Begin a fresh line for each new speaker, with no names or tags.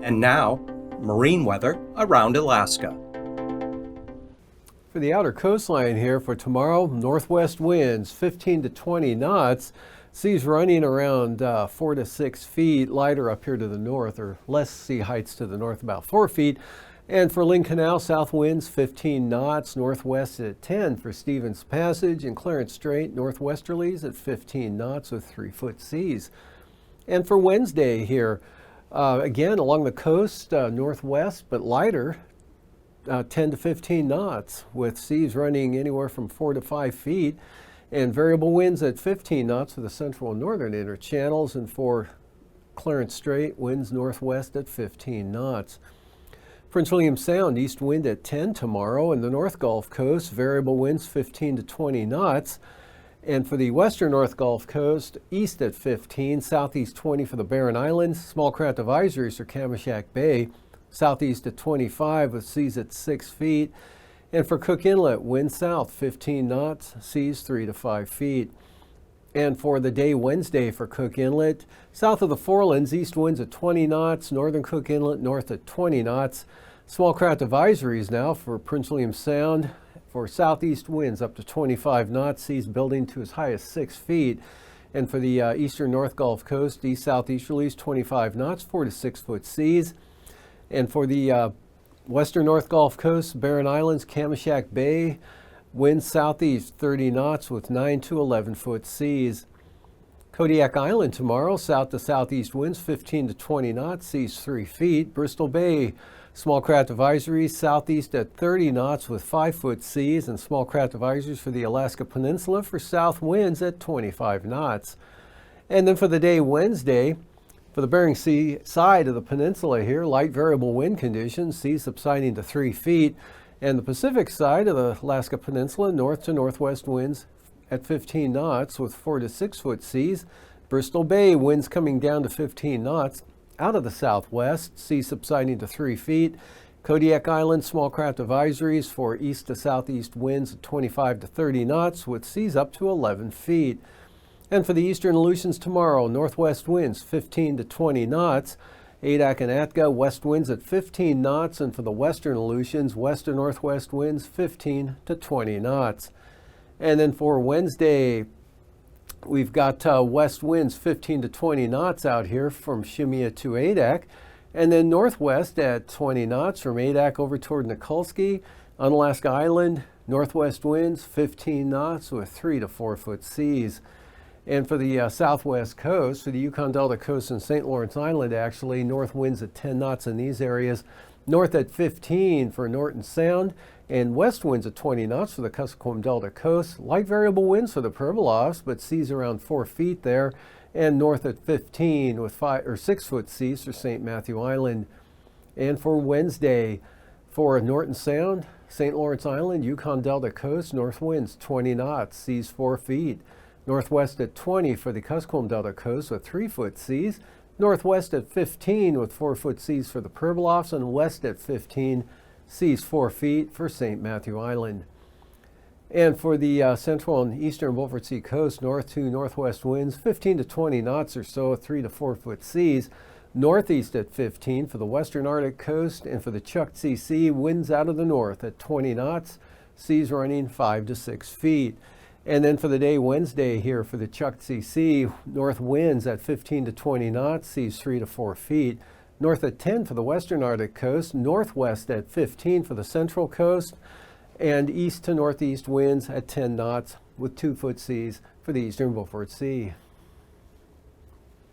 And now, marine weather around Alaska.
For the outer coastline here for tomorrow, northwest winds 15 to 20 knots. Seas running around 4 to 6 feet, lighter up here to the north, or less sea heights to the north, about 4 feet. And for Lynn Canal, south winds 15 knots, northwest at 10 for Stevens Passage, and Clarence Strait, northwesterlies at 15 knots with 3-foot seas. And for Wednesday here, again along the coast, northwest, but lighter, 10 to 15 knots, with seas running anywhere from 4 to 5 feet, and variable winds at 15 knots for the central and northern interchannels, and for Clarence Strait, winds northwest at 15 knots. Prince William Sound, east wind at 10 tomorrow, and the North Gulf Coast, variable winds 15 to 20 knots. And for the western North Gulf Coast, east at 15, southeast 20 for the Barren Islands, small craft advisories for Kamishak Bay, southeast at 25 with seas at 6 feet. And for Cook Inlet, wind south 15 knots, seas 3 to 5 feet. And for the day Wednesday for Cook Inlet, south of the Forelands, east winds at 20 knots, northern Cook Inlet north at 20 knots. Small craft advisories now for Prince William Sound for southeast winds up to 25 knots, seas building to as high as 6 feet. And for the eastern North Gulf Coast, east southeasterlies 25 knots, 4 to 6 foot seas. And for the western North Gulf Coast, Barren Islands, Kamishak Bay, winds southeast 30 knots with 9 to 11 foot seas. Kodiak Island tomorrow, south to southeast winds 15 to 20 knots, seas 3 feet. Bristol Bay, small craft advisories southeast at 30 knots with 5 foot seas, and small craft advisories for the Alaska Peninsula for south winds at 25 knots. And then for the day Wednesday, for the Bering Sea side of the peninsula here, light variable wind conditions, seas subsiding to 3 feet. And the Pacific side of the Alaska Peninsula, north to northwest winds at 15 knots with 4 to 6 foot seas. Bristol Bay, winds coming down to 15 knots out of the southwest, seas subsiding to 3 feet. Kodiak Island, small craft advisories for east to southeast winds at 25 to 30 knots with seas up to 11 feet. And for the eastern Aleutians tomorrow, northwest winds 15 to 20 knots. Adak and Atka, west winds at 15 knots, and for the western Aleutians, west to northwest winds 15 to 20 knots. And then for Wednesday, we've got west winds 15 to 20 knots out here from Shemya to Adak, and then northwest at 20 knots from Adak over toward Nikulski. Unalaska Island, northwest winds 15 knots with 3 to 4 foot seas. And for the southwest coast, for the Yukon Delta coast and St. Lawrence Island, actually, north winds at 10 knots in these areas, north at 15 for Norton Sound, and west winds at 20 knots for the Kuskokwim Delta coast. Light variable winds for the Pribilofs, but seas around 4 feet there, and north at 15 with 5 or 6 foot seas for St. Matthew Island. And for Wednesday, for Norton Sound, St. Lawrence Island, Yukon Delta coast, north winds 20 knots, seas 4 feet. Northwest at 20 for the Kuskokwim Delta coast with 3 foot seas. Northwest at 15 with 4 foot seas for the Pribilofs, and west at 15, seas 4 feet for St. Matthew Island. And for the central and eastern Beaufort Sea coast, north to northwest winds 15 to 20 knots or so, 3 to 4 foot seas. Northeast at 15 for the western Arctic coast, and for the Chukchi Sea, winds out of the north at 20 knots, seas running 5 to 6 feet. And then for the day Wednesday here for the Chukchi Sea, north winds at 15 to 20 knots, seas 3 to 4 feet. North at 10 for the western Arctic coast, northwest at 15 for the central coast, and east to northeast winds at 10 knots with 2 foot seas for the eastern Beaufort Sea.